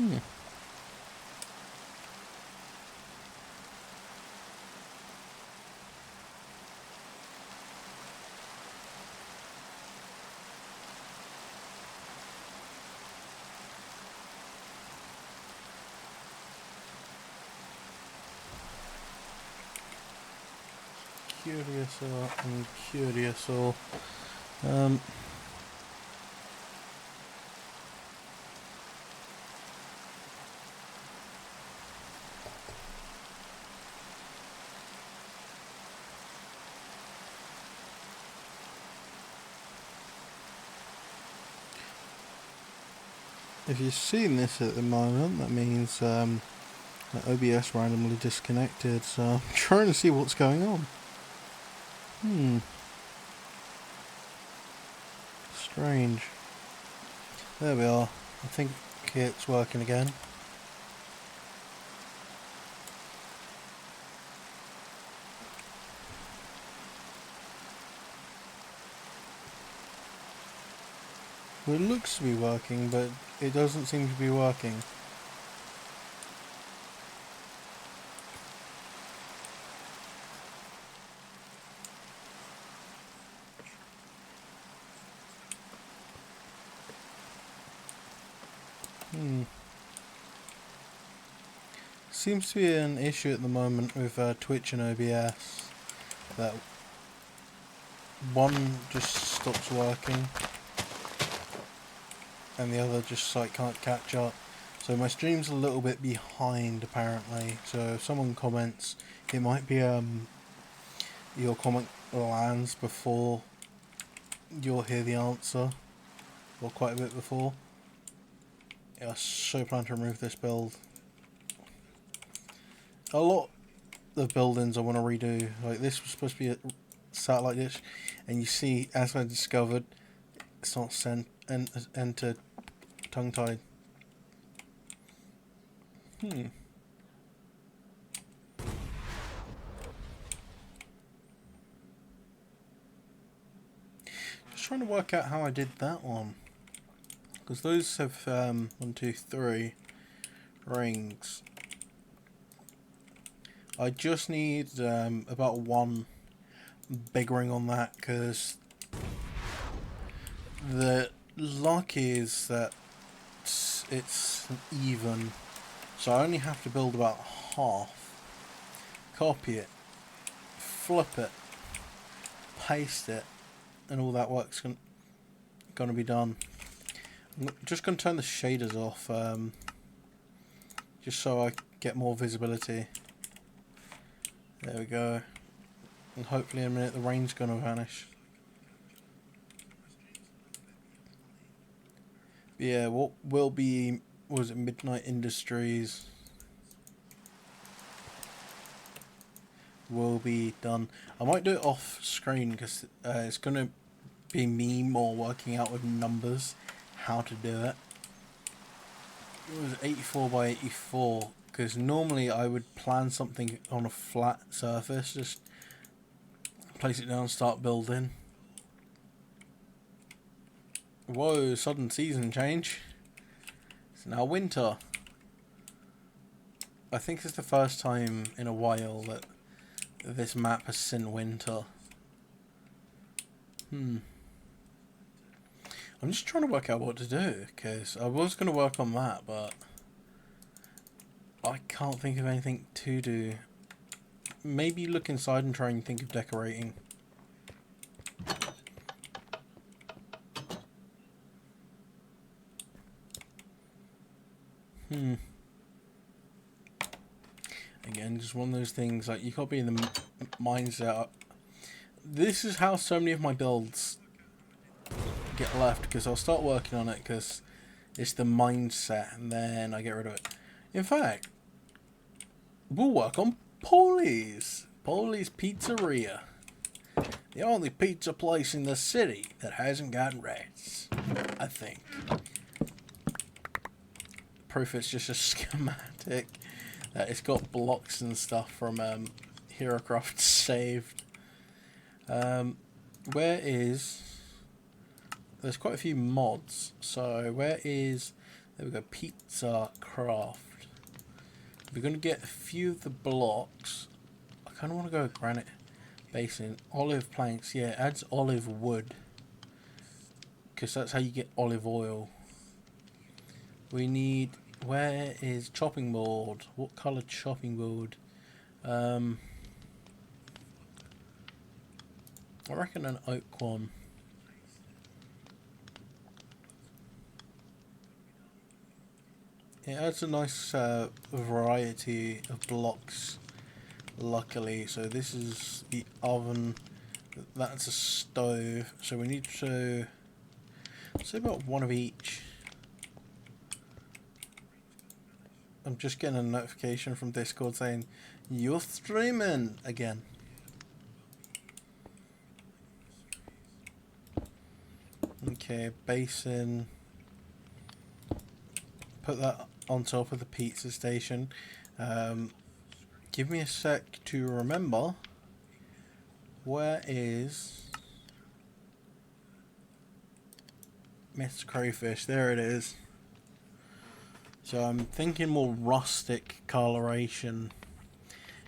Hmm. Curious or if you're seeing this at the moment, that means that OBS randomly disconnected, so I'm trying to see what's going on. Strange. There we are. I think it's working again. Well, it looks to be working, but it doesn't seem to be working. Seems to be an issue at the moment with Twitch and OBS, that one just stops working and the other just like can't catch up. So my stream's a little bit behind apparently, so if someone comments, it might be your comment lands before you'll hear the answer, or quite a bit before. Yeah, I so plan to remove this build. A lot of buildings I want to redo. Like this was supposed to be a satellite dish, and you see, as I discovered, it's not sent and entered tongue-tied. Just trying to work out how I did that one, because those have 1, 2, 3 rings. I just need about one big ring on that, because the luck is that it's even, so I only have to build about half, copy it, flip it, paste it, and all that work's gonna be done. I'm just gonna turn the shaders off, just so I get more visibility. There we go. And hopefully in a minute the rain's gonna vanish. But yeah, what will be, was it Midnight Industries, will be done. I might do it off screen because it's gonna be me more working out with numbers how to do it. It was 84 by 84. Because normally I would plan something on a flat surface, just place it down, start building. Whoa, sudden season change. It's now winter. I think it's the first time in a while that this map has seen winter. I'm just trying to work out what to do, because I was going to work on that, but I can't think of anything to do. Maybe look inside and try and think of decorating. Again, just one of those things, like, you can't be in the mindset. This is how so many of my builds get left, because I'll start working on it because it's the mindset, and then I get rid of it. In fact, we'll work on Polly's Pizzeria, the only pizza place in the city that hasn't got rats, I think. Proof it's just a schematic. It's got blocks and stuff from HeroCraft saved. Where is... There's quite a few mods. So where is There we go, pizza craft. We're going to get a few of the blocks. I kind of want to go granite basin. Olive planks, yeah, it adds olive wood. Because that's how you get olive oil. We need, where is chopping board? What colour chopping board? I reckon an oak one. It adds a nice variety of blocks, luckily. So this is the oven, that's a stove, so we need to say about one of each. I'm just getting a notification from Discord saying you're streaming again. Okay, basin. Put that on top of the pizza station. Give me a sec to remember. Where is Mr. Crayfish? There it is. So I'm thinking more rustic coloration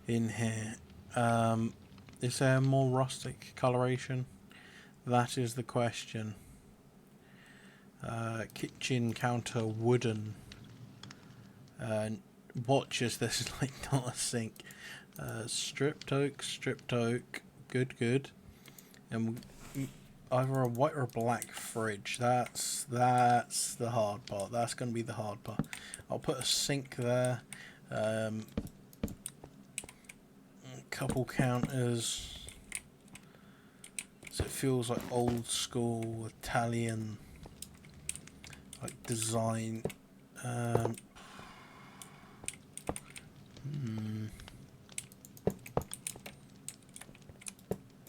in here. Is there more rustic coloration? That is the question. Kitchen counter wooden. Watches, this is like not a sink. Stripped oak, good. And either a white or a black fridge. That's the hard part. That's going to be the hard part. I'll put a sink there. A couple counters. So it feels like old school Italian like design.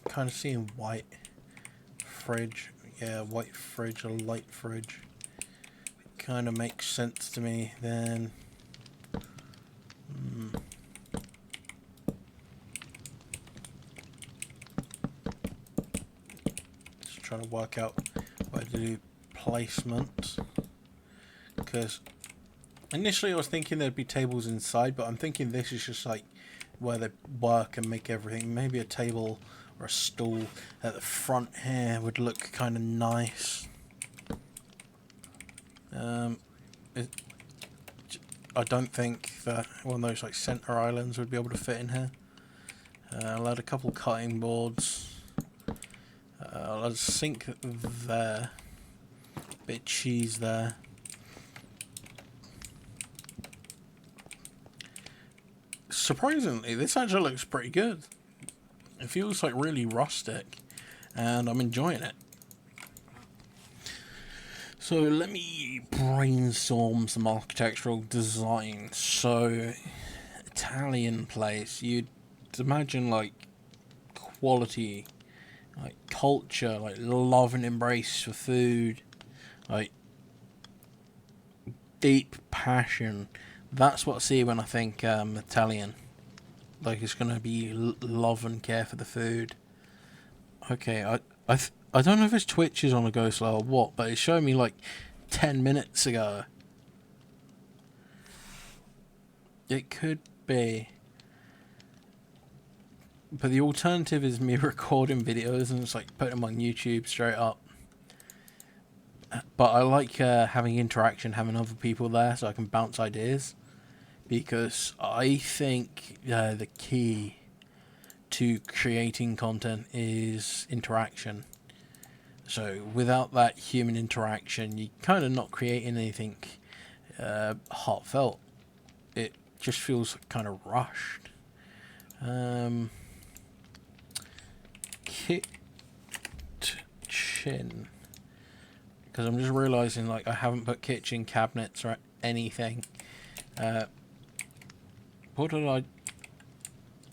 Kind of seeing white fridge. Yeah, white fridge or light fridge. Kind of makes sense to me then. Just trying to work out where to do placement. Because initially I was thinking there'd be tables inside, but I'm thinking this is just like where they work and make everything. Maybe a table or a stool at the front here would look kind of nice. I don't think that one of those like center islands would be able to fit in here. I'll add a couple cutting boards. I'll add a sink there. Bit of cheese there. Surprisingly, this actually looks pretty good. It feels like really rustic, and I'm enjoying it. So let me brainstorm some architectural design. So, Italian place, you'd imagine like quality, like culture, like love and embrace for food, like deep passion. That's what I see when I think Italian. Like it's gonna be love and care for the food. Okay, I don't know if his Twitch is on a go slow or what, but it showed me like 10 minutes ago. It could be. But the alternative is me recording videos and just like putting them on YouTube straight up. But I like having interaction, having other people there so I can bounce ideas. Because I think the key to creating content is interaction. So without that human interaction, you're kind of not creating anything heartfelt. It just feels kind of rushed. Kitchen. Because I'm just realising like I haven't put kitchen cabinets or anything. What did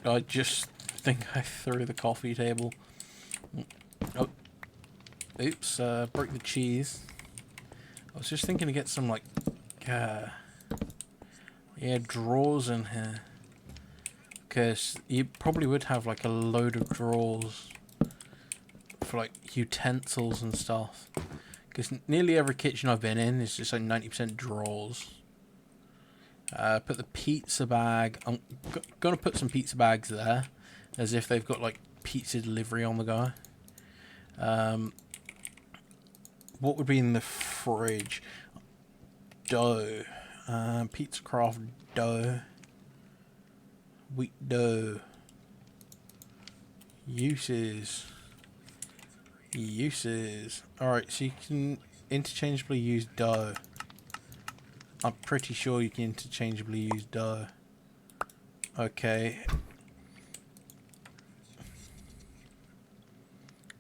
I just think I threw the coffee table. Oh. Oops, broke the cheese. I was just thinking to get some like yeah, drawers in here. Because you probably would have like a load of drawers for like utensils and stuff. Because nearly every kitchen I've been in is just like 90% drawers. Put the pizza bag. I'm gonna put some pizza bags there, as if they've got like pizza delivery on the go. What would be in the fridge? Dough. Pizza craft dough. Wheat dough. Uses. Alright, so you can interchangeably use dough. I'm pretty sure you can interchangeably use dough. Okay.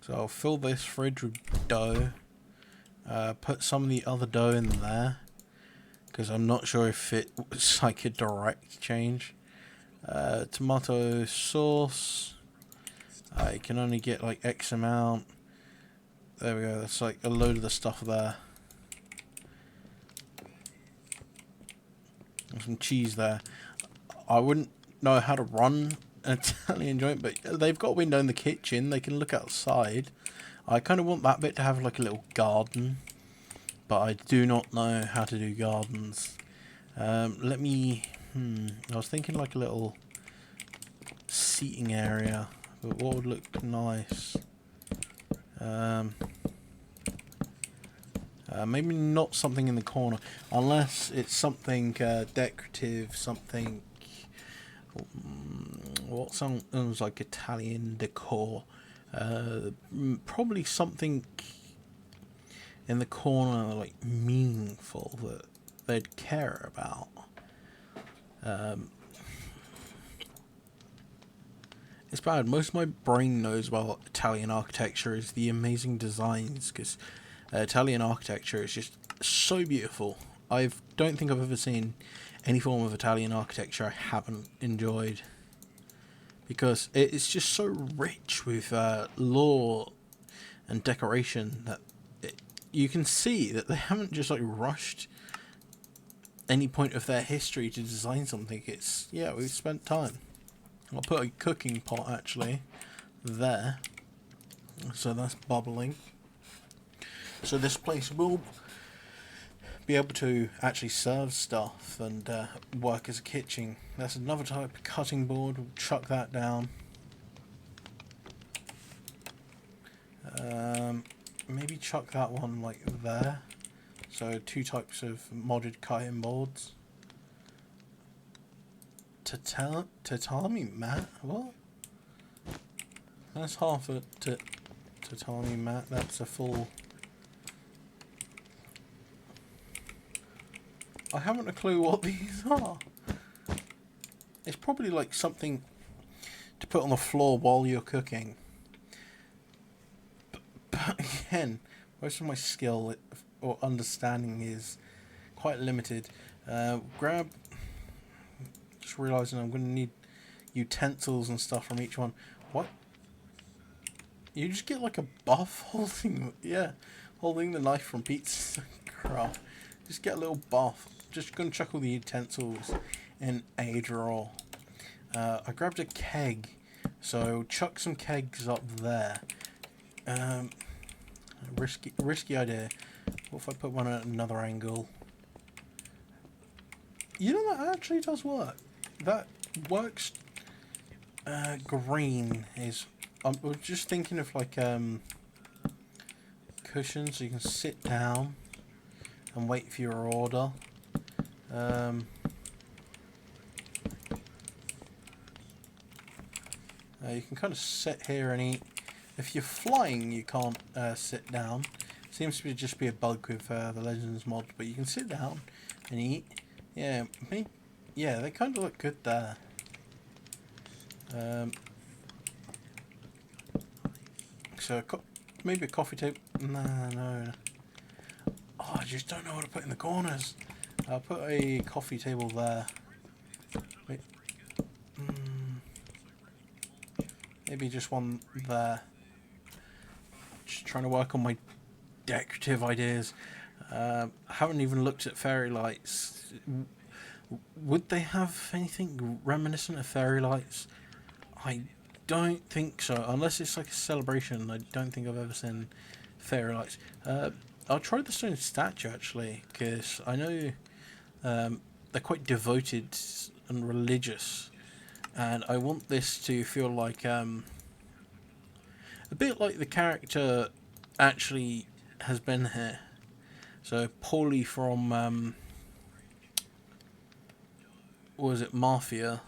So I'll fill this fridge with dough. Put some of the other dough in there, because I'm not sure if it was like a direct change. Tomato sauce. You can only get like X amount. There we go, that's like a load of the stuff there. And some cheese there. I wouldn't know how to run an Italian joint, but they've got a window in the kitchen, they can look outside. I kind of want that bit to have like a little garden, but I do not know how to do gardens. Let me... I was thinking like a little seating area, but what would look nice? Maybe not something in the corner, unless it's something decorative, something... what sounds like Italian decor? Probably something in the corner, like meaningful, that they'd care about. It's bad. Most of my brain knows about Italian architecture is the amazing designs, because Italian architecture is just so beautiful. I don't think I've ever seen any form of Italian architecture I haven't enjoyed, because it's just so rich with lore and decoration that you can see that they haven't just like rushed any point of their history to design something. It's, yeah, we've spent time. I'll put a cooking pot actually there, so that's bubbling. So this place will be able to actually serve stuff and work as a kitchen. That's another type of cutting board. We'll chuck that down. Maybe chuck that one like there. So 2 types of modded cutting boards. Tatami mat? What? That's half a tatami mat. That's a full... I haven't a clue what these are. It's probably like something to put on the floor while you're cooking. But again, most of my skill or understanding is quite limited. Just realising I'm going to need utensils and stuff from each one. What? You just get like a buff holding... Yeah, holding the knife from Pizza Craft. Just get a little buff. Just going to chuck all the utensils in a drawer. I grabbed a keg, so chuck some kegs up there. Risky idea. What if I put one at another angle? You know, that actually does work. That works. Green is... I was just thinking of like cushions, so you can sit down and wait for your order. You can kind of sit here and eat. If you're flying, you can't sit down. Seems to just be a bug with the Legends mod, but you can sit down and eat. Yeah, yeah, they kind of look good there. So maybe a coffee table. No. Oh, I just don't know what to put in the corners. I'll put a coffee table there. Wait. Maybe just one there. Just trying to work on my decorative ideas. I haven't even looked at fairy lights. Would they have anything reminiscent of fairy lights? I don't think so. Unless it's like a celebration. I don't think I've ever seen fairy lights. I'll try the stone statue actually, because I know they're quite devoted and religious, and I want this to feel like a bit like the character actually has been here. So Paulie from what was it, Mafia?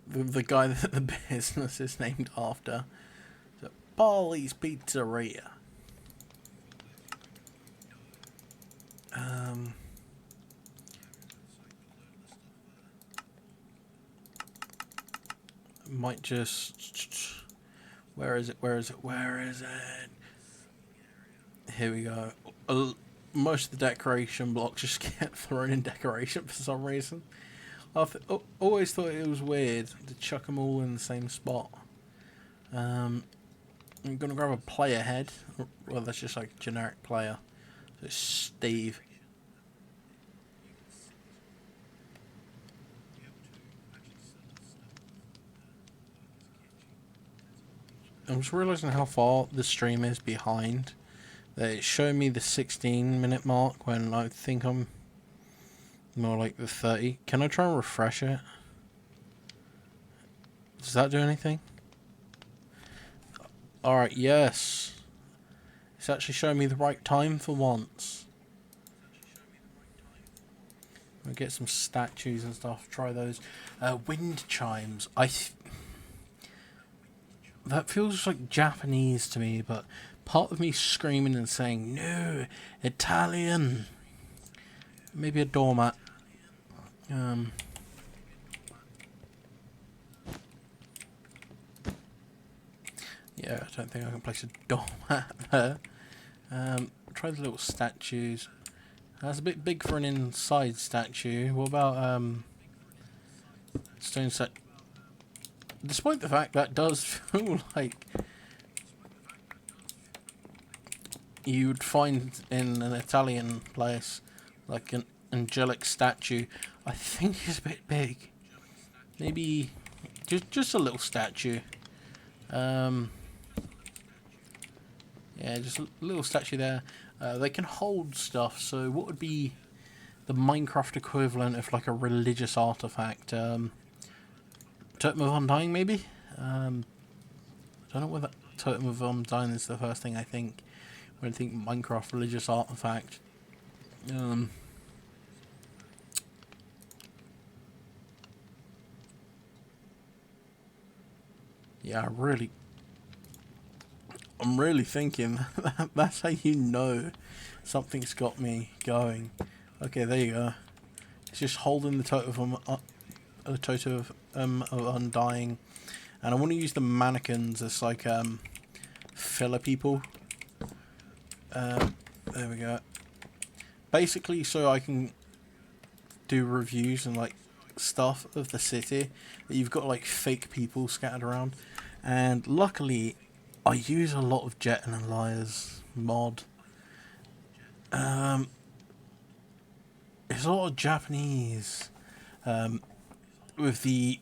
The guy that the business is named after. So Paulie's Pizzeria. Might just... Where is it? Where is it? Where is it? Here we go. Most of the decoration blocks just get thrown in decoration for some reason. I've always thought it was weird to chuck them all in the same spot. I'm going to grab a player head. Well, that's just like a generic player. So it's Steve. I'm just realising how far the stream is behind. It's showing me the 16-minute mark when I think I'm more like the 30. Can I try and refresh it? Does that do anything? Alright, yes. It's actually showing me the right time for once. I'll get some statues and stuff. Try those. Wind chimes. That feels like Japanese to me, but part of me screaming and saying, no, Italian. Maybe a doormat. Yeah, I don't think I can place a doormat there. Try the little statues. That's a bit big for an inside statue. What about stone statue? Despite the fact that does feel like you would find in an Italian place, like an angelic statue, I think it's a bit big. Maybe just a little statue. Yeah, just a little statue there. They can hold stuff, so what would be the Minecraft equivalent of like a religious artifact? Totem of Undying, maybe? I don't know whether Totem of Undying is the first thing I think when I think Minecraft religious artifact. Yeah, I'm really thinking that's how you know something's got me going. Okay, there you go. It's just holding the Totem of Undying, and I want to use the mannequins as like filler people. There we go. Basically, so I can do reviews and like stuff of the city. You've got like fake people scattered around, and luckily, I use a lot of Jet and Elias mod. It's a lot of Japanese. With the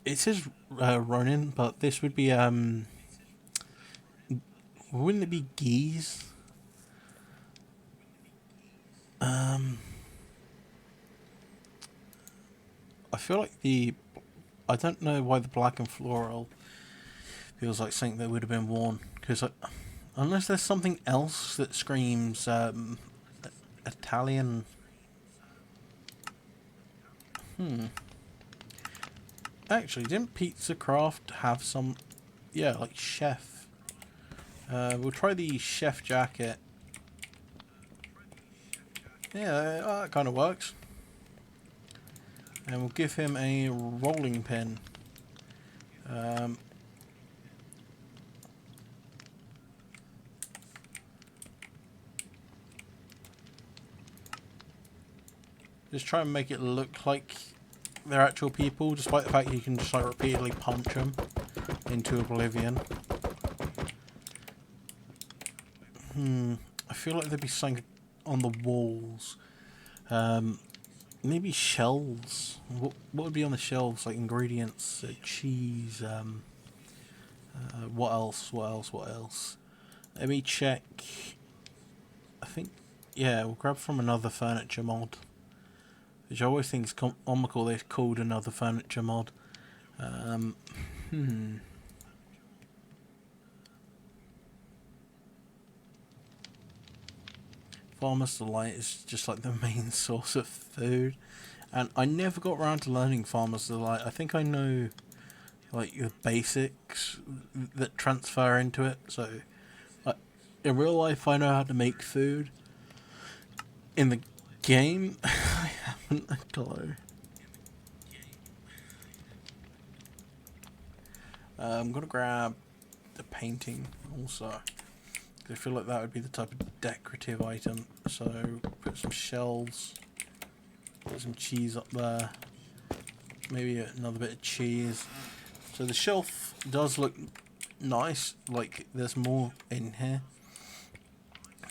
it says Ronin, but this would be wouldn't it be geese? I feel like I don't know why the black and floral feels like something that would have been worn, because unless there's something else that screams Italian. Actually, didn't Pizza Craft have some... Yeah, like chef. We'll try the chef jacket. Yeah, that kind of works. And we'll give him a rolling pin. Just try and make it look like they're actual people, despite the fact you can just like repeatedly punch them into oblivion. I feel like there'd be something on the walls. Maybe shelves. What would be on the shelves? Like ingredients, cheese. What else? What else? What else? Let me check. I think, yeah, we'll grab from another furniture mod. Which I always think is comical they've called another furniture mod. Farmer's Delight is just like the main source of food. And I never got around to learning Farmer's Delight. I think I know like the basics that transfer into it. So in real life I know how to make food. In the game, I haven't a clue. I'm gonna grab the painting also. I feel like that would be the type of decorative item. So put some shells, put some cheese up there, maybe another bit of cheese. So the shelf does look nice, like there's more in here.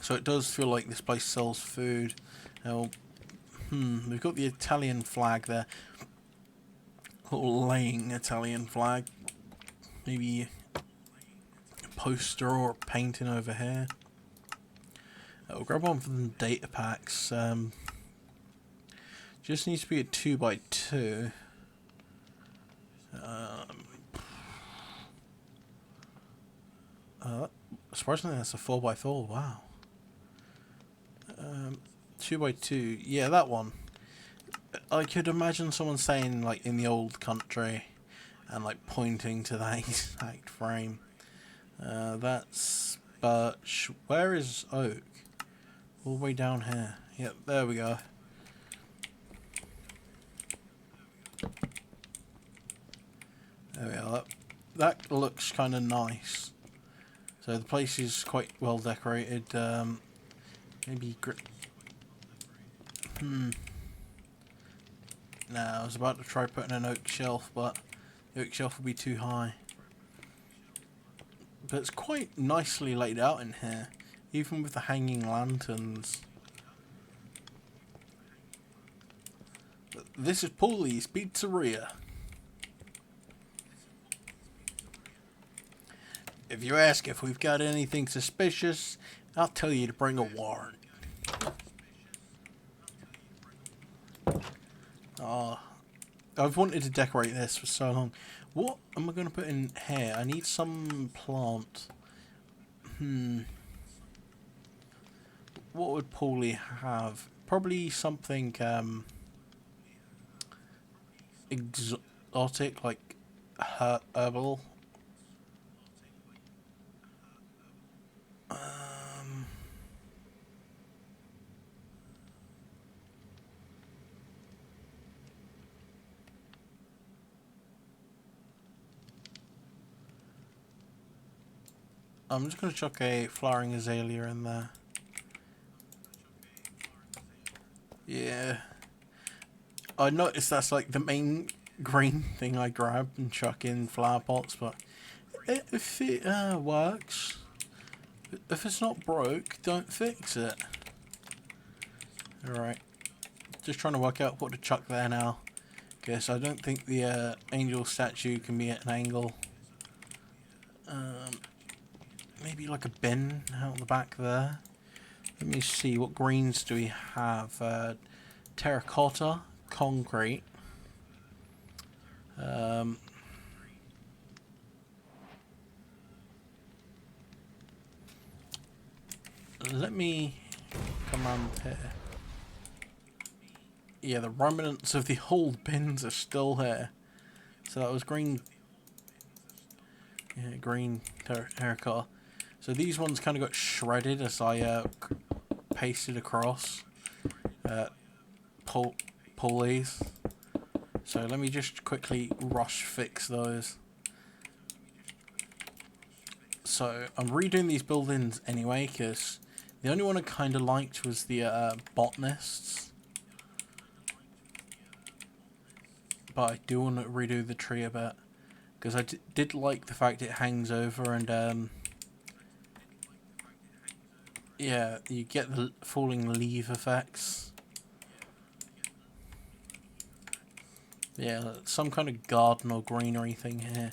So it does feel like this place sells food. Now, we've got the Italian flag there. Little laying Italian flag. Maybe a poster or a painting over here. We'll grab one from the data packs. Just needs to be a 2x2. Surprisingly, that's a 4x4. Wow. 2x2. Yeah, that one. I could imagine someone saying like in the old country, and like pointing to that exact frame. That's birch. Where is oak? All the way down here. Yep, there we go. There we are. That looks kind of nice. So the place is quite well decorated. Maybe No, I was about to try putting an oak shelf, but the oak shelf would be too high. But it's quite nicely laid out in here, even with the hanging lanterns. But this is Paulie's Pizzeria. If you ask if we've got anything suspicious, I'll tell you to bring a warrant. I've wanted to decorate this for so long. What am I going to put in here? I need some plant. What would Paulie have? Probably something exotic, like herbal. I'm just going to chuck a flowering azalea in there. Yeah. I noticed that's like the main green thing I grab and chuck in flower pots, but if it works, if it's not broke, don't fix it. Alright. Just trying to work out what to chuck there now. Guess I don't think the angel statue can be at an angle. Maybe like a bin out the back there. Let me see, what greens do we have? Terracotta, concrete. Let me command here. Yeah, the remnants of the old bins are still here. So that was green. Yeah, green terracotta. So these ones kind of got shredded as I pasted across. Pulleys. So let me just quickly rush fix those. So I'm redoing these buildings anyway, because the only one I kind of liked was the botanists. But I do want to redo the tree a bit, because I did like the fact it hangs over and yeah, you get the falling leaf effects. Yeah, some kind of garden or greenery thing here.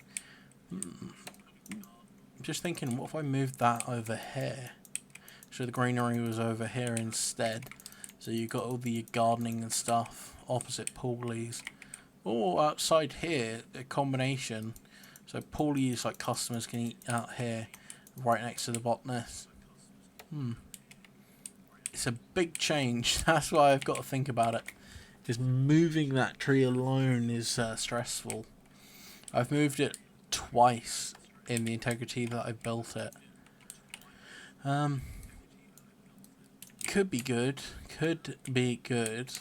just thinking, what if I moved that over here? So the greenery was over here instead. So you got all the gardening and stuff opposite Paulies. Or outside here, a combination. So Paulies, like, customers can eat out here, right next to the botanist. It's a big change. That's why I've got to think about it. Just moving that tree alone is stressful. I've moved it twice in the integrity that I built it. Could be good. Could be good.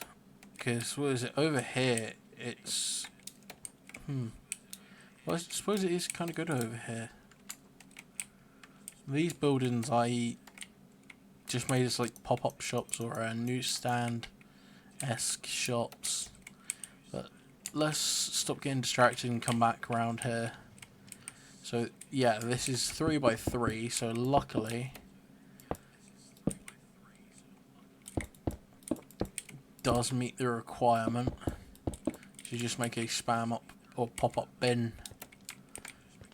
Because, what is it? Over here, it's... Well, I suppose it is kind of good over here. These buildings I just made as like pop-up shops or newsstand-esque shops. But let's stop getting distracted and come back around here. So yeah, this is 3x3, so luckily does meet the requirement to just make a spam up or pop-up bin.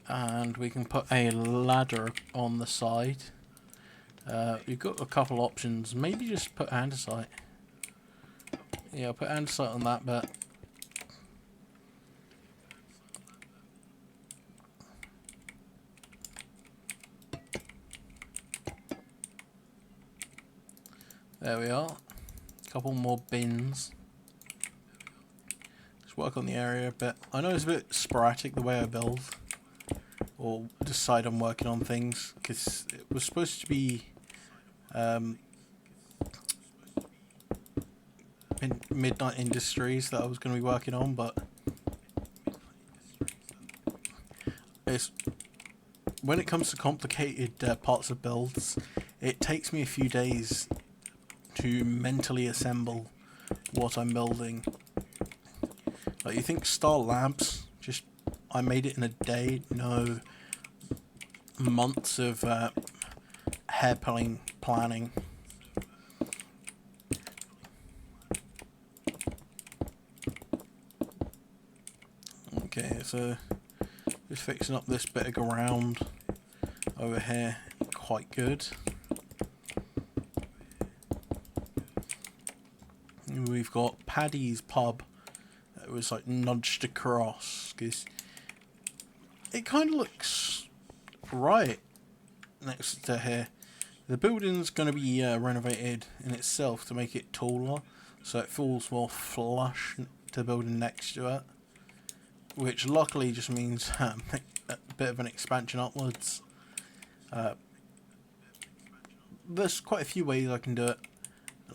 And we can put a ladder on the side. We've got a couple options. Maybe just put andesite. Yeah, I'll put andesite on that bit. There we are. Couple more bins. Just work on the area a bit. I know it's a bit sporadic the way I build or decide I'm working on things, because it was supposed to be Midnight Industries that I was going to be working on, but when it comes to complicated parts of builds, it takes me a few days to mentally assemble what I'm building. Like, you think Star Labs, just I made it in a day? No. Months of hair-pulling planning. Okay, so just fixing up this bit of ground over here. Quite good. We've got Paddy's pub that was like nudged across, because it kind of looks right next to here. The building's going to be renovated in itself to make it taller, so it falls more flush to the building next to it, which luckily just means a bit of an expansion upwards. There's quite a few ways I can do it.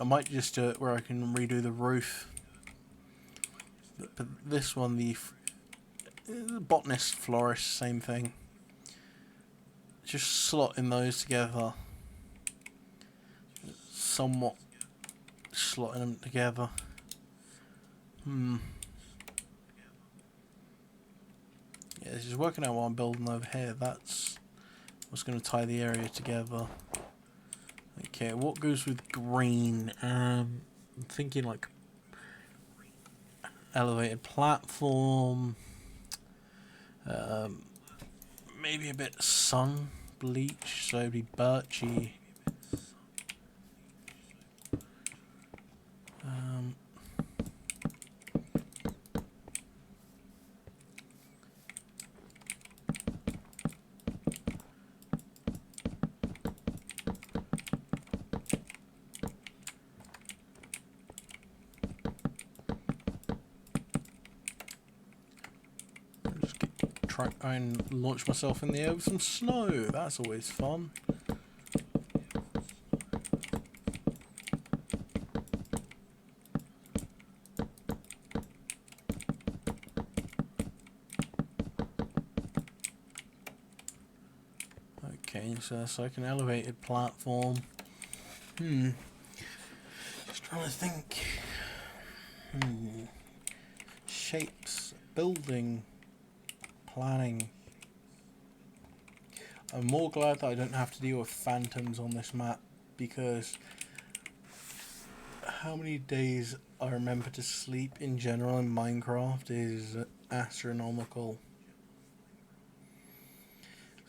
I might just do it where I can redo the roof. But this one, the botanist, florist, same thing. Just slotting those together. Somewhat slotting them together. Yeah, this is working out what I'm building over here. That's what's going to tie the area together. Okay, what goes with green? I'm thinking like elevated platform. Maybe a bit sun bleach, so it'd be birchy. Try and launch myself in the air with some snow. That's always fun. Okay, so that's like an elevated platform. Just trying to think. Shapes, building, planning. I'm more glad that I don't have to deal with phantoms on this map, because how many days I remember to sleep in general in Minecraft is astronomical.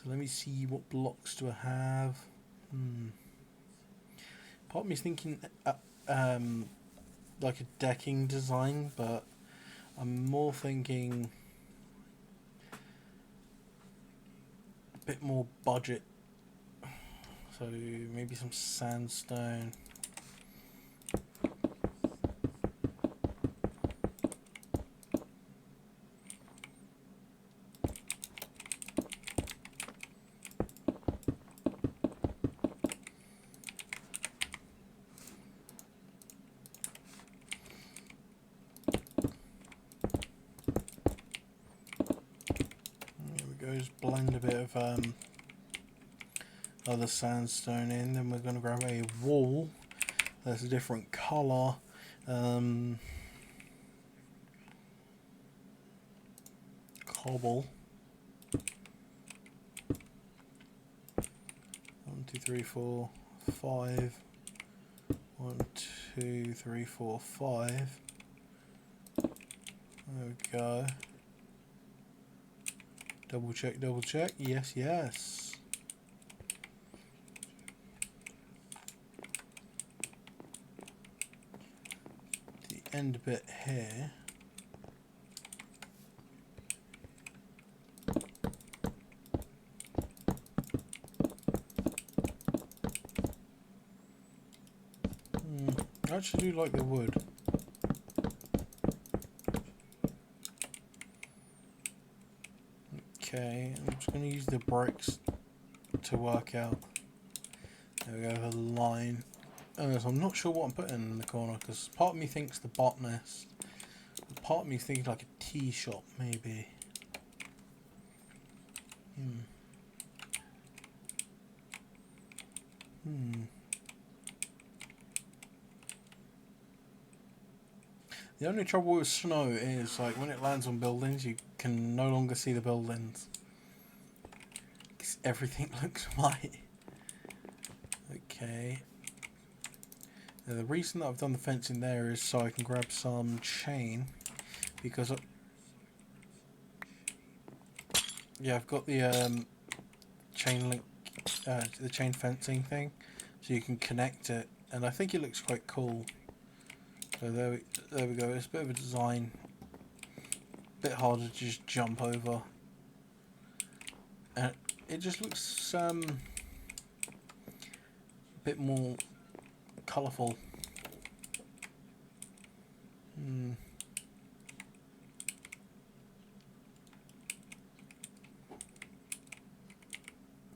So let me see, what blocks do I have? Part of me's thinking like a decking design, but I'm more thinking a bit more budget. So maybe some sandstone. Just blend a bit of other sandstone in. Then we're going to grab a wall that's a different colour. Cobble. 1, 2, 3, 4, 5. 1, 2, 3, 4, 5. There we go. Double check, double check. Yes, yes. The end bit here. I actually do like the wood. Okay, I'm just going to use the bricks to work out. There we go, the line. So I'm not sure what I'm putting in the corner, because part of me thinks the botanist. Part of me thinks like a tea shop, maybe. The only trouble with snow is, like, when it lands on buildings, you can no longer see the buildings. Because everything looks white. Okay. Now, the reason that I've done the fencing there is so I can grab some chain. Because, yeah, I've got the chain link, the chain fencing thing. So you can connect it. And I think it looks quite cool. So there we go. It's a bit of a design, a bit harder to just jump over, and it just looks a bit more colourful.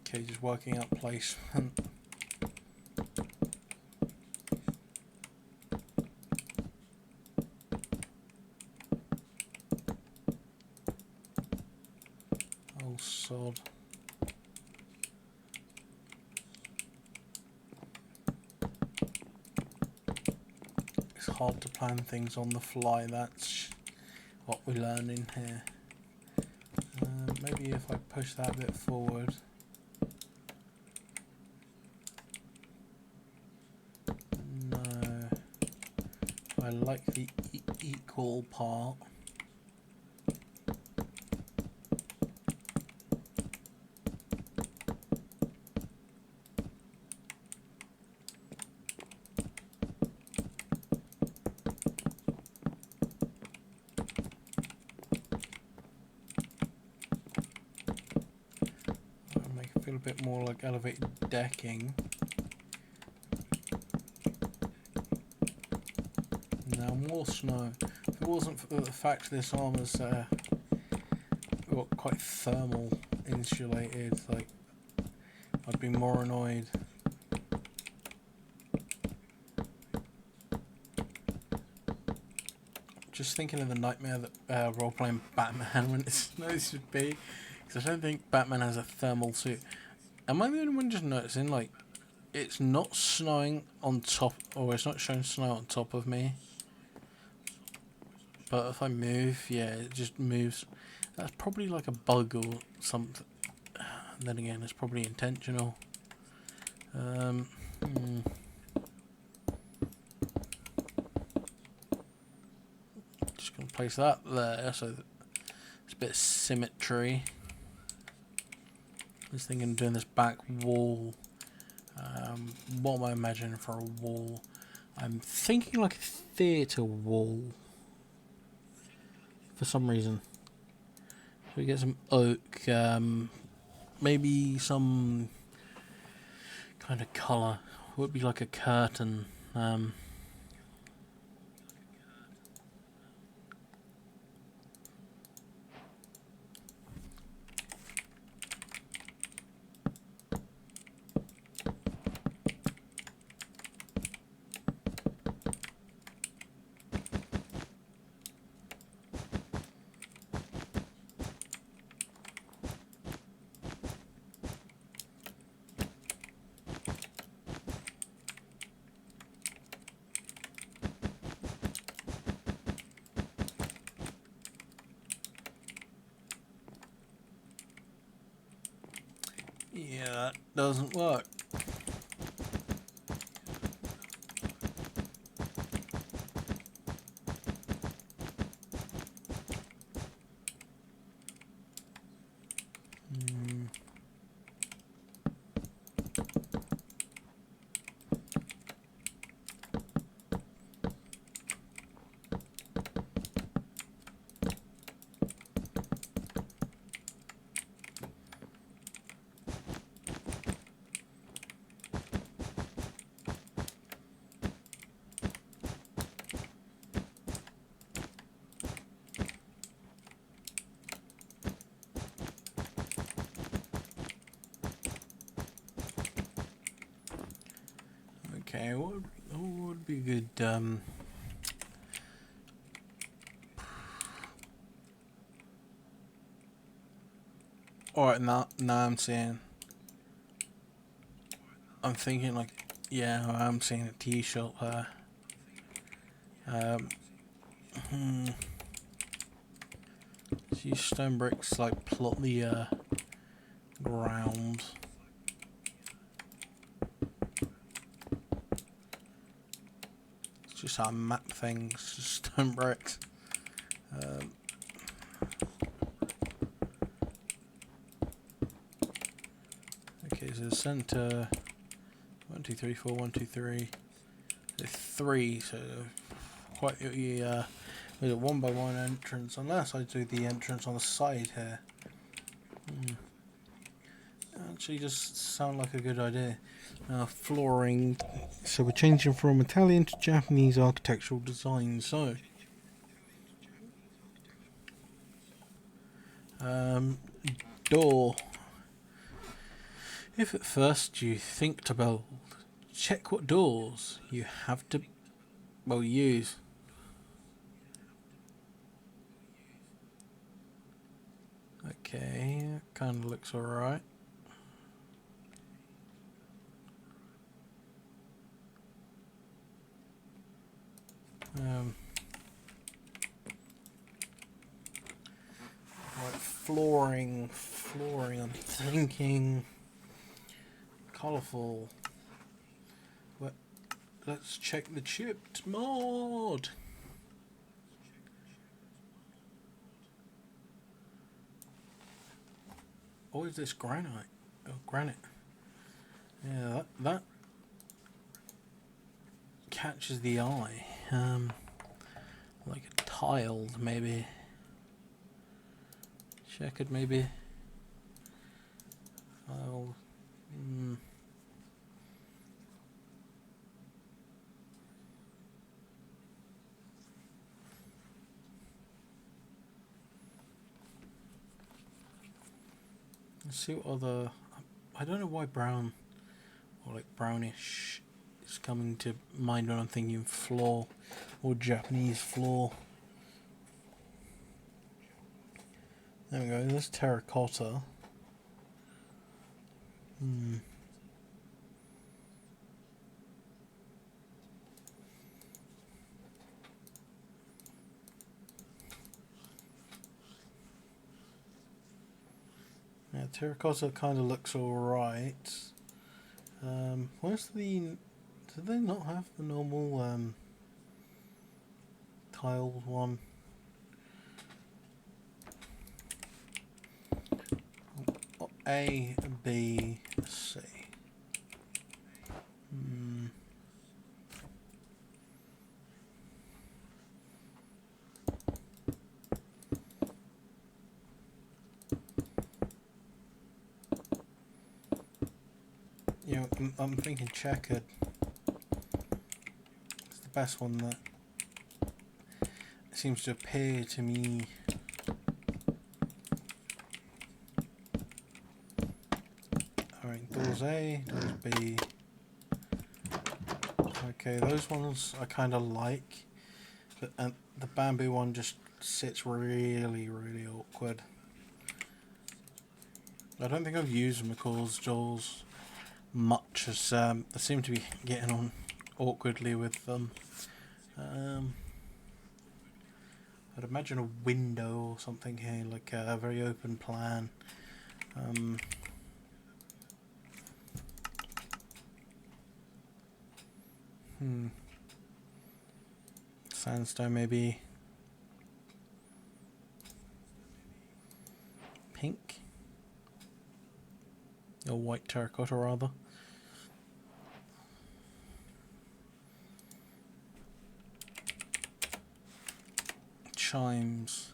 Okay, just working out placement. Sod. It's hard to plan things on the fly, that's what we learn in here. Maybe if I push that a bit forward. No. I like the equal part. Feel a bit more like elevated decking. Now more snow. If it wasn't for the fact this armor's got quite thermal insulated, like, I'd be more annoyed. Just thinking of the nightmare that role-playing Batman when it snows should be. Because I don't think Batman has a thermal suit. Am I the only one just noticing, like, it's not snowing on top, or it's not showing snow on top of me? But if I move, yeah, it just moves. That's probably like a bug or something. Then again, it's probably intentional. Just gonna place that there, so it's a bit of symmetry. Just thinking of doing this back wall. What am I imagining for a wall? I'm thinking like a theatre wall. For some reason. So we get some oak, maybe some kind of colour. Would be like a curtain. Yeah, that doesn't work. Okay, what would be good? Alright, now I'm seeing. I'm thinking like, yeah, I'm seeing a t-shirt there. Let's use stone bricks like plot the ground. It's just how I map things, just stone bricks. Okay, so the center 1, 2, 3, 4, 1, 2, 3. There's 3, so quite the with a 1 by 1 entrance, unless I do the entrance on the side here. Actually just sound like a good idea. Flooring, so we're changing from Italian to Japanese architectural design, so door. If at first you think to build, check what doors you have to use. Okay, kind of looks alright. Right, flooring, I'm thinking colourful. Let's check the chipped mod. Or is this granite? Oh, granite. Yeah, that catches the eye. Like a tiled, maybe. Checkered, maybe. Oh. Let's see what other. I don't know why brown or like brownish is coming to mind when I'm thinking floor or Japanese floor. There we go. This terracotta. Yeah, terracotta kind of looks alright. Where's the... Do they not have the normal tiled one? A, B, C. You know, I'm thinking checkered. It's the best one that seems to appear to me. Alright, doors A, doors B. Okay, those ones I kind of like, but the bamboo one just sits really, really awkward. I don't think I've used McCall's doors much, as they seem to be getting on awkwardly with them. I'd imagine a window or something here, like a very open plan. Sandstone maybe. Pink. Or white terracotta rather. Chimes.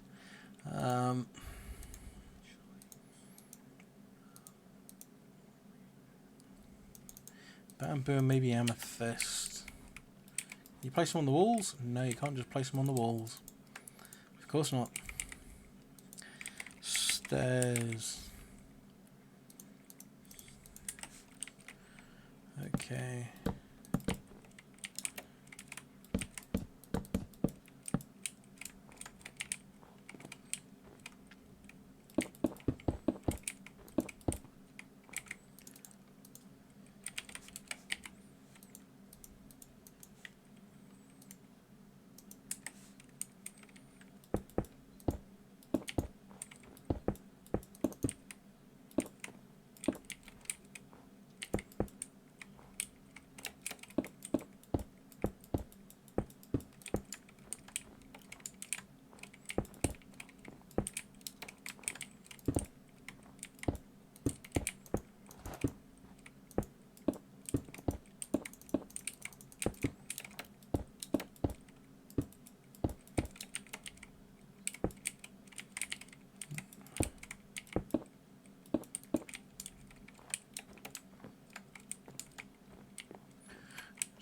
Bamboo and maybe amethyst. You place them on the walls? No, you can't just place them on the walls. Of course not. Stairs. Okay.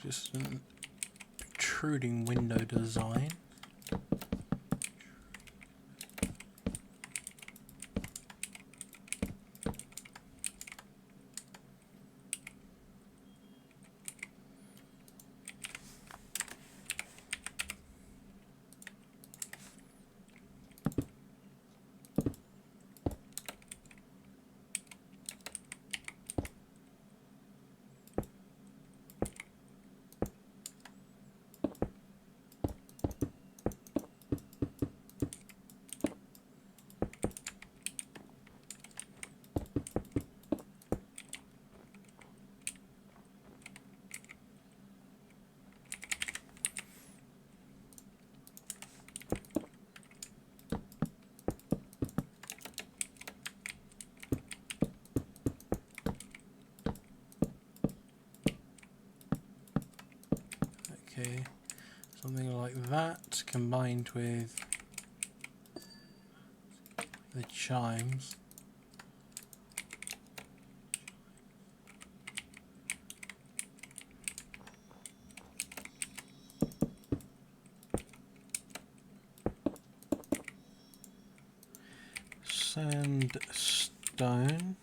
Just an protruding window design. Okay, something like that combined with the chimes. Sandstone.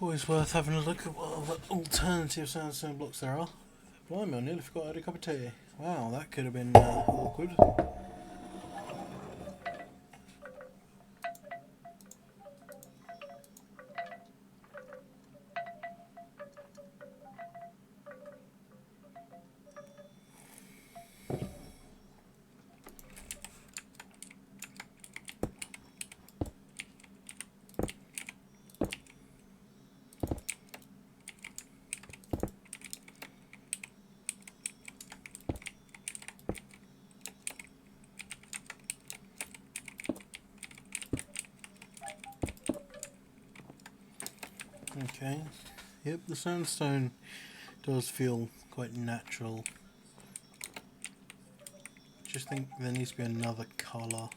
Always worth having a look at what other alternative sandstone blocks there are. Blimey, I nearly forgot I had a cup of tea. Wow, that could have been awkward. Okay. Yep, the sandstone does feel quite natural. Just think there needs to be another colour.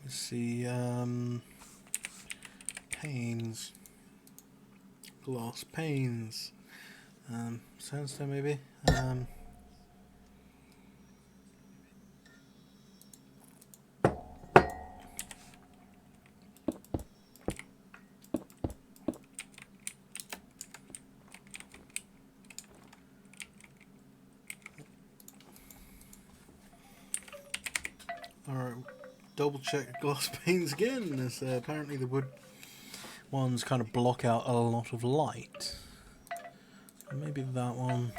Let's see, panes. Glass panes. Sandstone maybe. Alright, double check glass panes again, as apparently the wood ones kind of block out a lot of light. Maybe that one.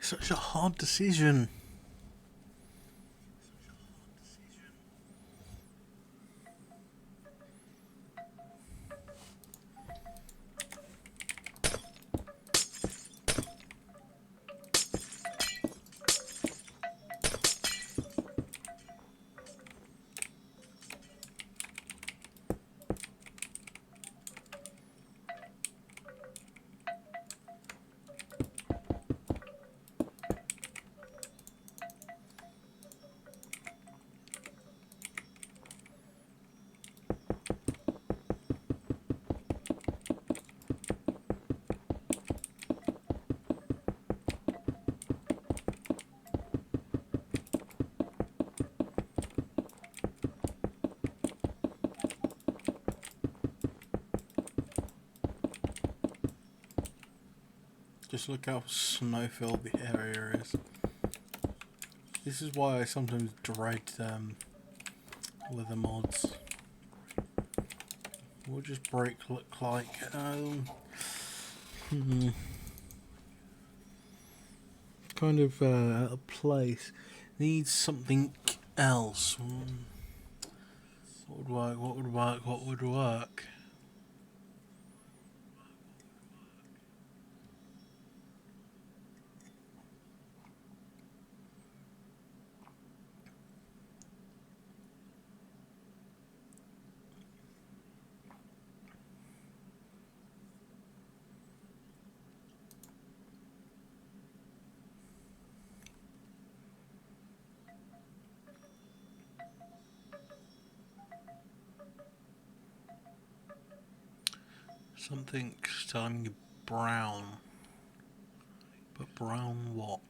Such a hard decision. Just look how snow-filled the area is. This is why I sometimes dread weather mods. What does break look like? Kind of out of place. Needs something else. What would work? What would work? What would work? Something starting brown. But brown what?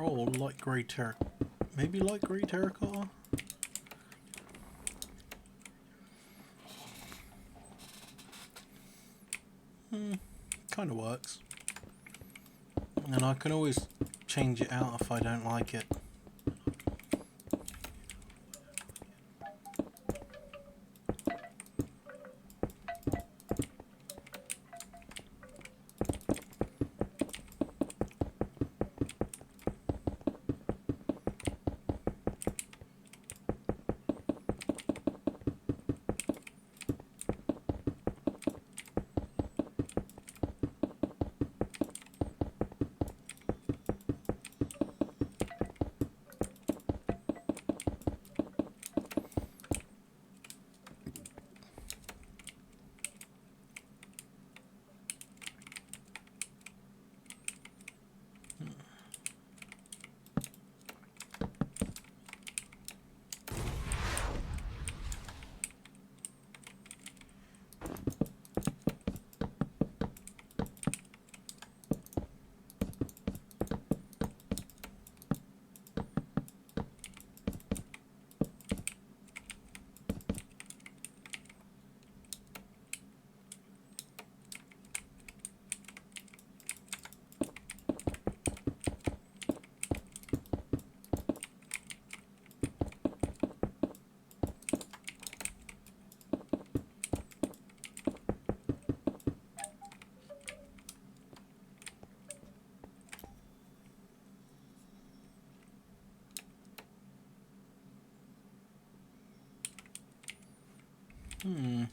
Oh, light grey terracotta. Maybe light grey terracotta? Kind of works. And I can always change it out if I don't like it. Hmm.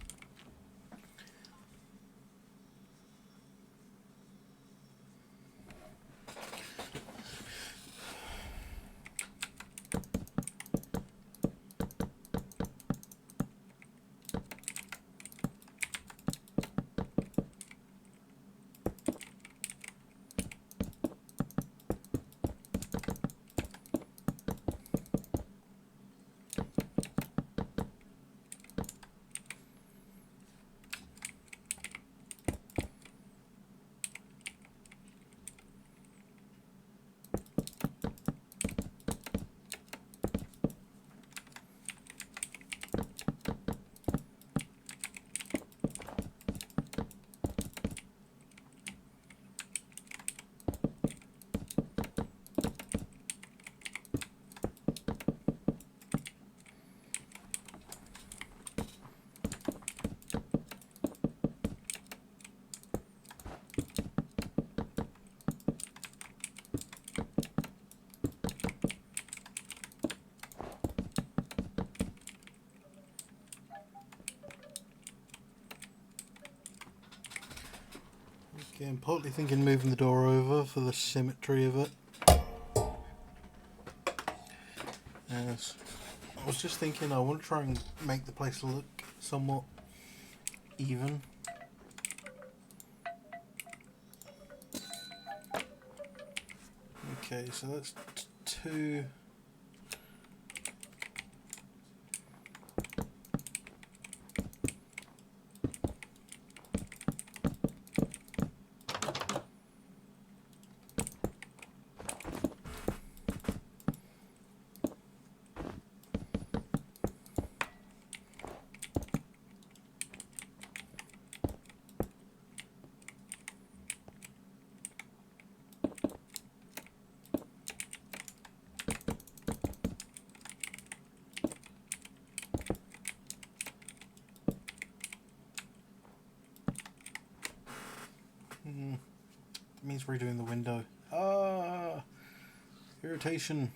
Okay, I'm partly thinking moving the door over for the symmetry of it. Yes. I was just thinking I want to try and make the place look somewhat even. Okay, so that's two. Means redoing the window. Ah, irritation.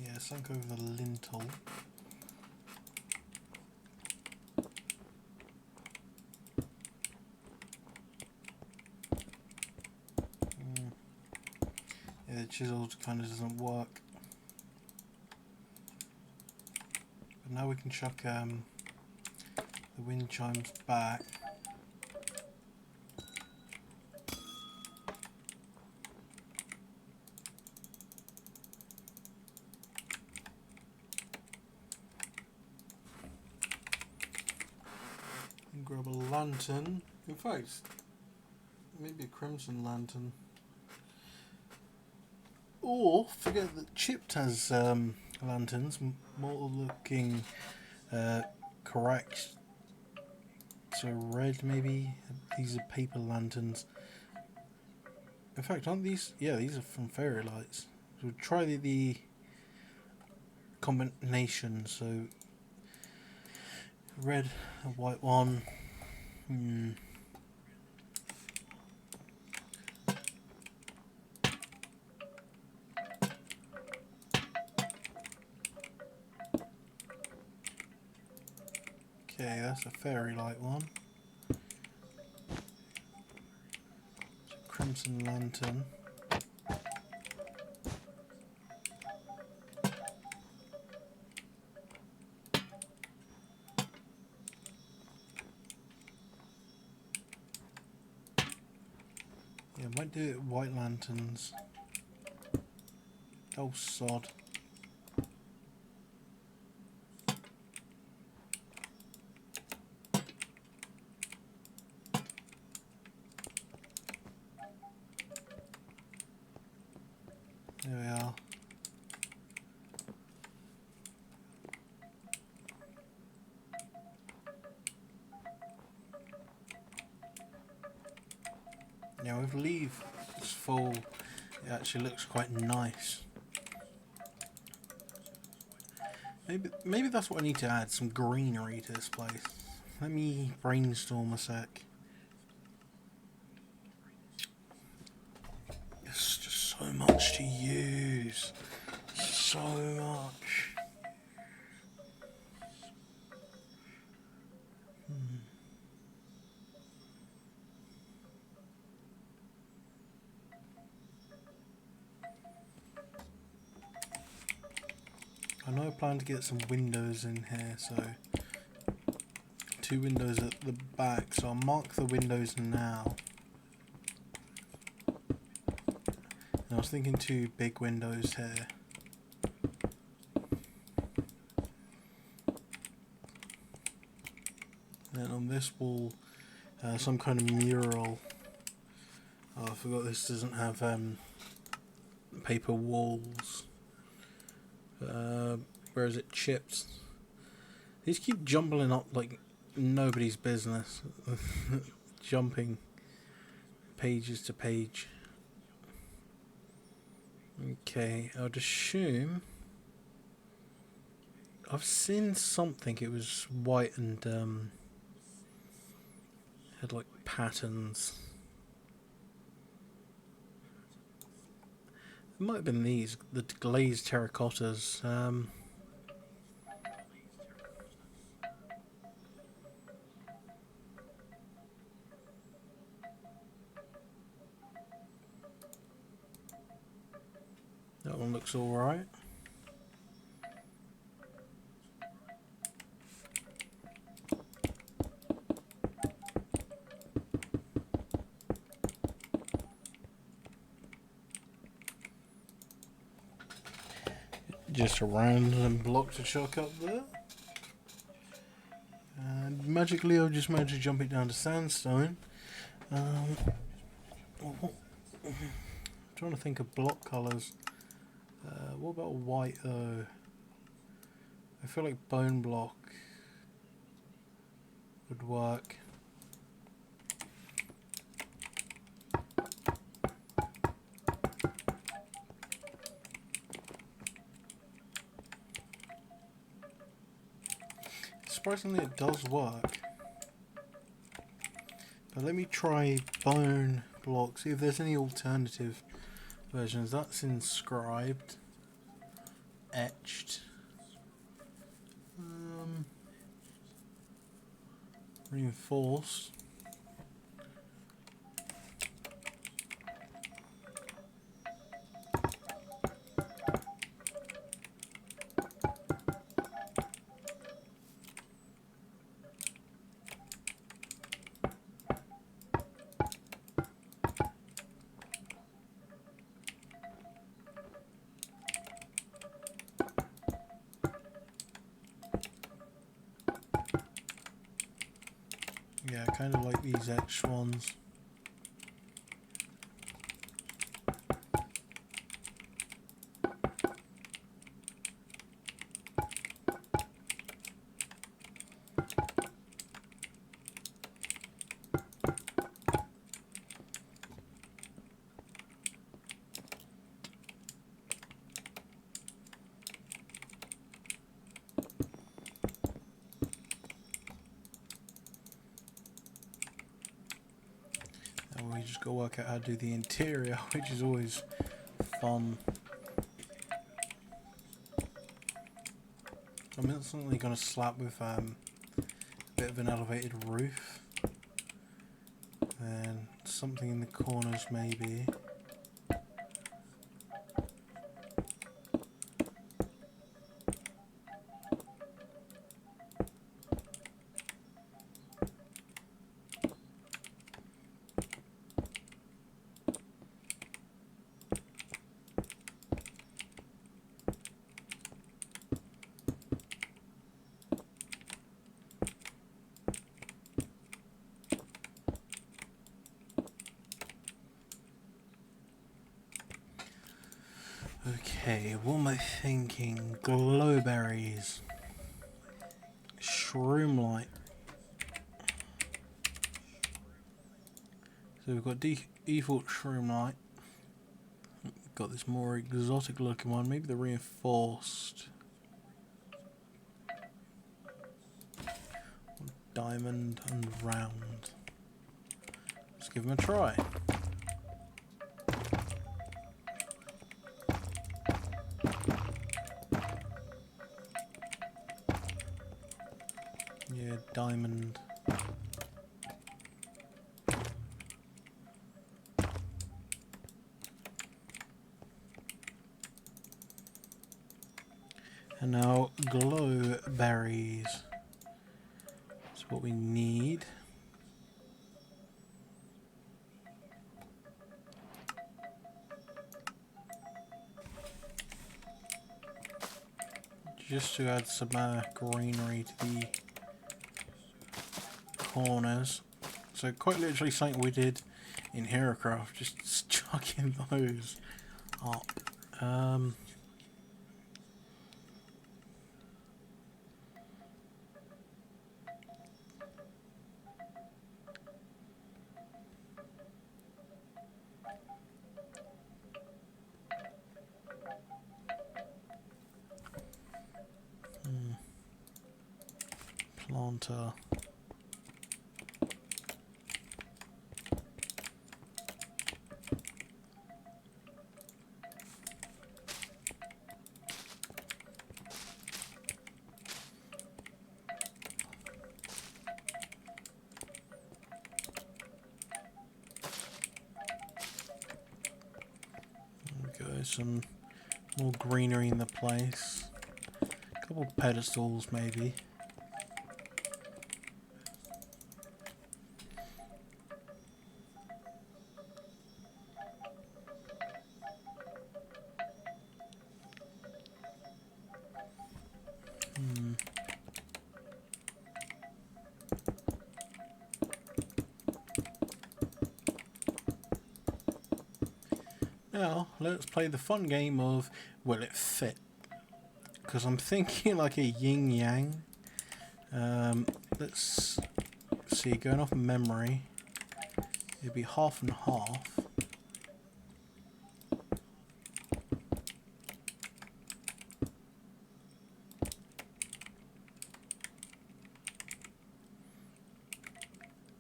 Yeah, sunk over the lintel. Yeah, the chisel kind of doesn't work. But now we can chuck the wind chimes back. And grab a lantern. In fact, maybe a crimson lantern. Or forget that Chipped has lanterns, more looking correct. So red maybe. These are paper lanterns. In fact, aren't these? Yeah, these are from fairy lights. So we'll try the combination. So red, a white one. Okay, that's a fairy light one. Crimson lantern. Yeah, might do it white lanterns. Oh sod. There we are. Yeah, with leaves full, it actually looks quite nice. Maybe that's what I need to add, some greenery to this place. Let me brainstorm a sec. It's just so much to use. So much. I know I plan to get some windows in here, so 2 windows at the back, so I'll mark the windows now. And I was thinking 2 big windows here. Then on this wall, some kind of mural. Oh, I forgot this doesn't have paper walls. Where is it? Chips. These keep jumbling up like nobody's business. Jumping pages to page. Okay, I'd assume I've seen something. It was white and had like patterns. It might have been these, the glazed terracottas. That one looks alright. Just a random block to chuck up there. And magically I'll just manage to jump it down to sandstone. Trying to think of block colours. What about white though? I feel like bone block would work. Surprisingly it does work. But let me try bone block, see if there's any alternative versions. That's inscribed. Etched. Reinforced. Yeah, I kind of like these etched ones. Just gotta work out how to do the interior, which is always fun. I'm instantly gonna slap with a bit of an elevated roof. Then something in the corners maybe. Okay, what am I thinking? Glowberries. Shroom light. So we've got default shroom light. Got this more exotic looking one, maybe the reinforced. Diamond and round. Let's give them a try. Yeah, diamond. And now glow berries. That's what we need. Just to add some greenery to the corners. So quite literally something we did in HeroCraft, just chucking those up. Planter. Okay, some more greenery in the place. A couple of pedestals maybe. Now, let's play the fun game of will it fit? Because I'm thinking like a yin yang. Let's see, going off memory, it'd be half and half.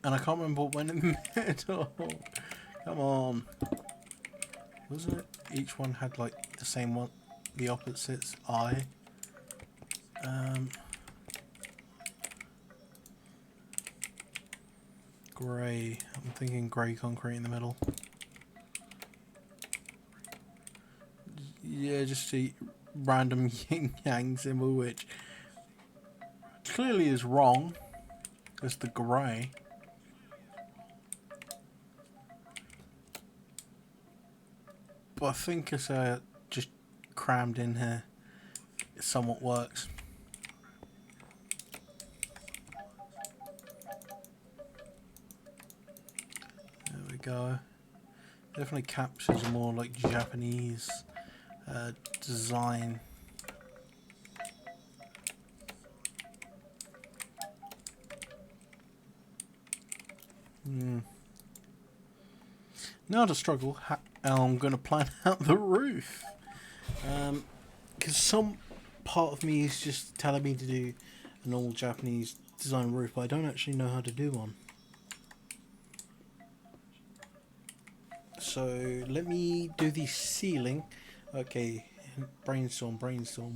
And I can't remember what went in the middle. Come on. Wasn't it? Each one had like the same one, the opposites eye. Grey. I'm thinking grey concrete in the middle. Yeah, just a random yin yang symbol, which clearly is wrong. It's the grey. But I think it's just crammed in here. It somewhat works. There we go. Definitely captures a more like Japanese design. Now to struggle how I'm going to plan out the roof. Because some part of me is just telling me to do a normal Japanese design roof, but I don't actually know how to do one. So let me do the ceiling. Okay, brainstorm.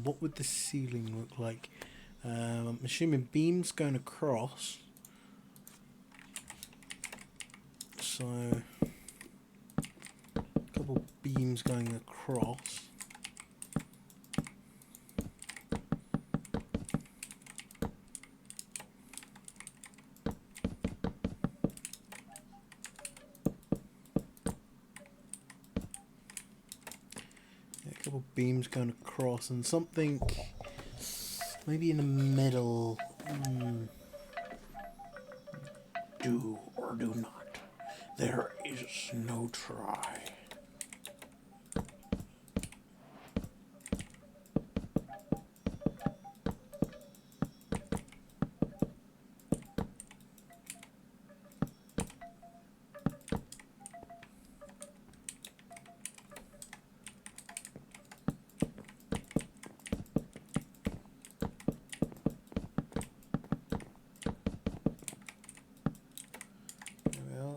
What would the ceiling look like? I'm assuming beams going across. So a couple beams going across. A couple beams going across and something maybe in the middle. Do or do not. There is no try.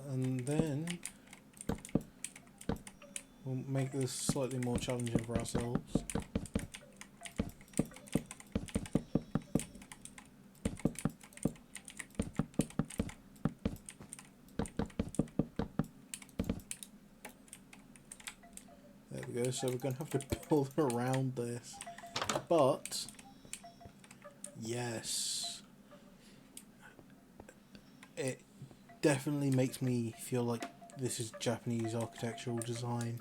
And then we'll make this slightly more challenging for ourselves. There we go, so we're going to have to build around this. But, yes, it definitely makes me feel like this is Japanese architectural design.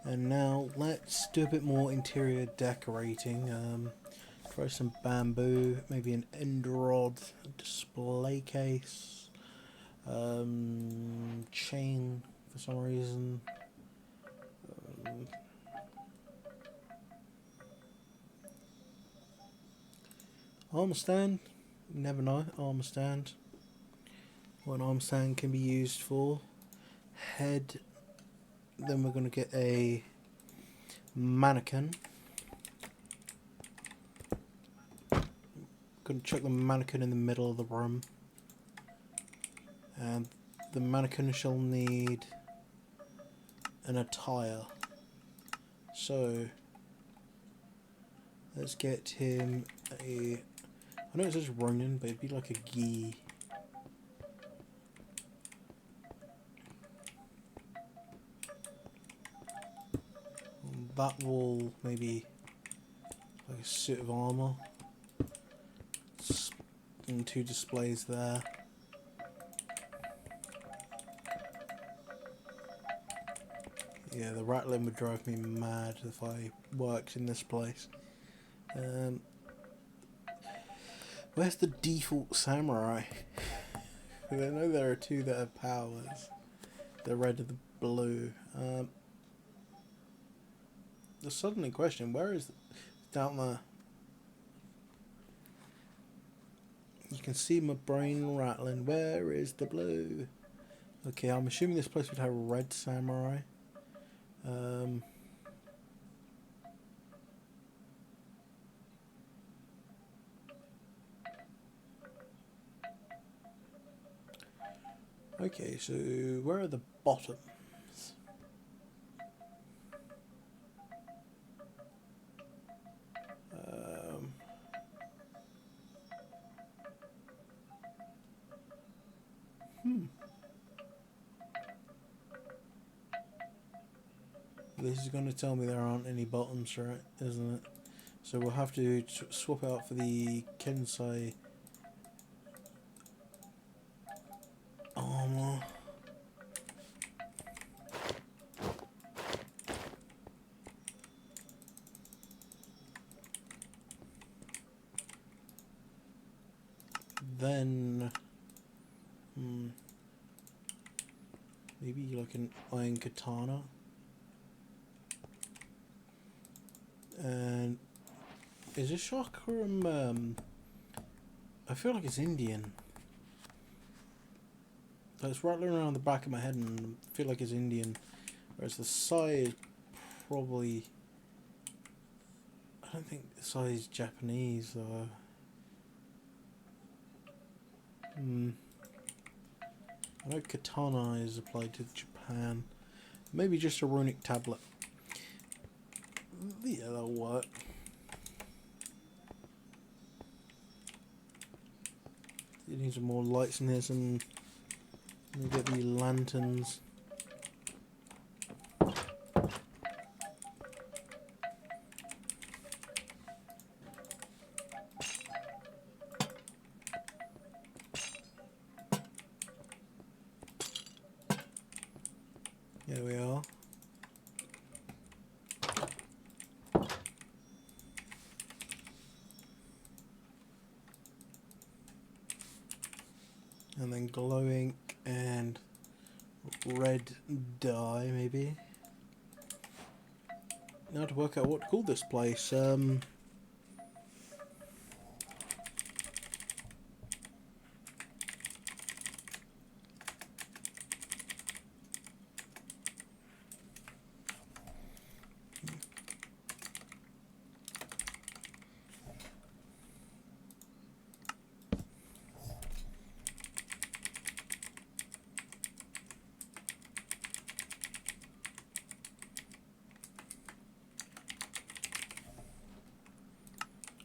And now let's do a bit more interior decorating. Try some bamboo, maybe an end rod, display case, chain for some reason. Armor stand, you never know. Armor stand. What an armor stand can be used for. Head. Then we're going to get a mannequin. Going to chuck the mannequin in the middle of the room. And the mannequin shall need an attire. So let's get him a... I know it says Ronin, but it'd be like a gi. That will maybe like a suit of armor. And 2 displays there. Yeah, the rattling would drive me mad if I worked in this place. Where's the default samurai? I know there are 2 that have powers. The red and the blue. The suddenly question, where is down there? You can see my brain rattling. Where is the blue? Okay, I'm assuming this place would have a red samurai. Okay, so where are the bottoms? This is going to tell me there aren't any bottoms, right? Isn't it? So we'll have to swap out for the Kensai armor. Then maybe like an iron katana. And is this chakram? I feel like it's Indian. It's rattling around the back of my head and I feel like it's Indian. Whereas the Sai is probably... I don't think the Sai is Japanese though. I know katana is applied to Japan. Maybe just a runic tablet. Yeah, that'll work. You need some more lights in here, some... Let me get the lanterns. There we are. And then glowing and red dye, maybe. Now to work out what to call this place.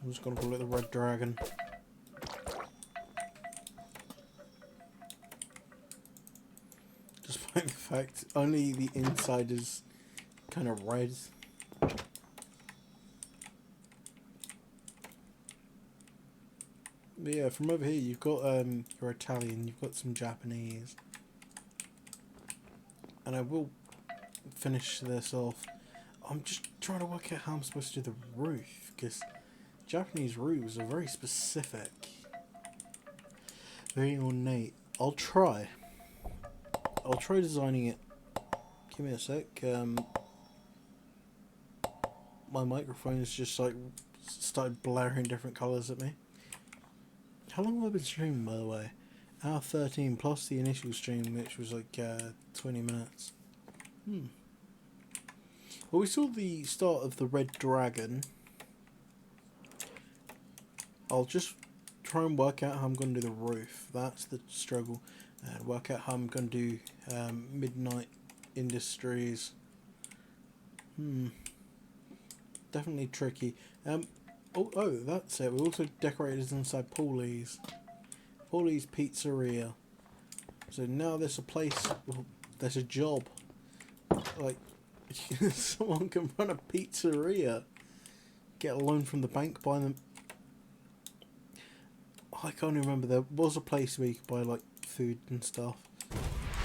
I'm just gonna call it the Red Dragon. Despite the fact only the inside is kind of red. But yeah, from over here you've got your Italian, you've got some Japanese. And I will finish this off. I'm just trying to work out how I'm supposed to do the roof, because Japanese roofs are very specific, very ornate. I'll try designing it. Give me a sec. My microphone is just like started blaring different colours at me. How long have I been streaming, by the way? Hour 13 plus the initial stream, which was like 20 minutes. Well, we saw the start of the Red Dragon. I'll just try and work out how I'm going to do the roof. That's the struggle. And work out how I'm going to do Midnight Industries. Definitely tricky. Oh, that's it. We also decorated inside Paulie's Pizzeria. So now there's a place, well, there's a job. Like, someone can run a pizzeria. Get a loan from the bank, buy them. I can't remember. There was a place where you could buy like food and stuff,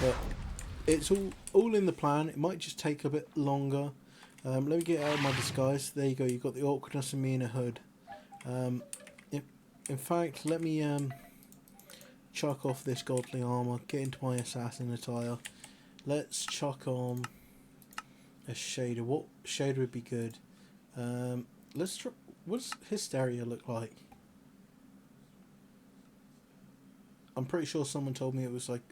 but it's all in the plan. It might just take a bit longer. Let me get out of my disguise. There you go. You've got the awkwardness of me in a hood. In fact, let me chuck off this godly armor. Get into my assassin attire. Let's chuck on a shader. What shader would be good? Let's try. What does Hysteria look like? I'm pretty sure someone told me it was like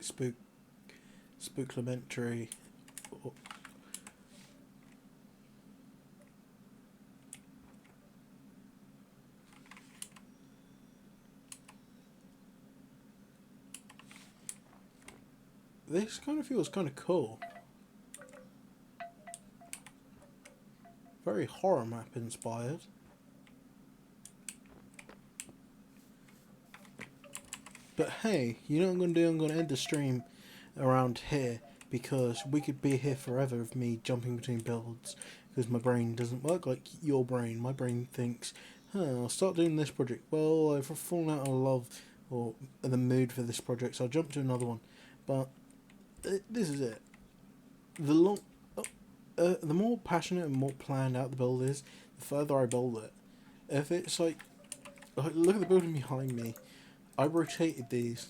spooklementary. This kind of feels kind of cool. Very horror map inspired. But hey, you know what I'm going to do? I'm going to end the stream around here, because we could be here forever of me jumping between builds, because my brain doesn't work like your brain. My brain thinks, I'll start doing this project. Well, I've fallen out of love or the mood for this project, so I'll jump to another one. But this is it. The more passionate and more planned out the build is, the further I build it. If it's like look at the building behind me. I rotated these.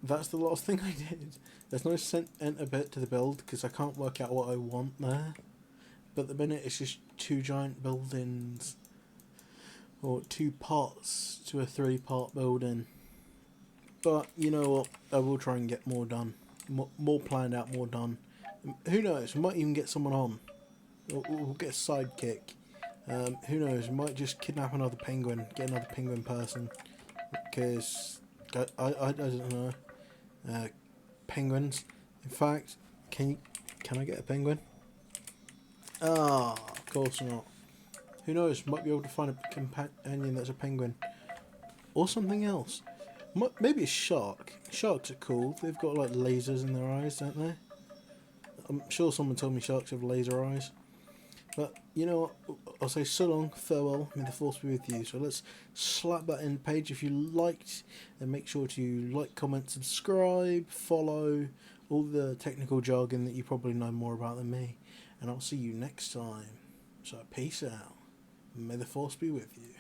That's the last thing I did. There's no enter bit to the build because I can't work out what I want there. But at the minute it's just two giant buildings, or two parts to a 3-part building. But you know what? I will try and get more done. More planned out, more done. Who knows? We might even get someone on. We'll get a sidekick. Who knows? We might just kidnap another penguin, get another penguin person, because I don't know. Penguins. In fact, Can I get a penguin? Ah, of course not. Who knows? Might be able to find a companion that's a penguin. Or something else. Maybe a shark. Sharks are cool. They've got like lasers in their eyes, don't they? I'm sure someone told me sharks have laser eyes. But you know what? I'll say so long, farewell, may the force be with you. So let's slap that end page if you liked, and make sure to like, comment, subscribe, follow, all the technical jargon that you probably know more about than me. And I'll see you next time. So peace out. May the force be with you.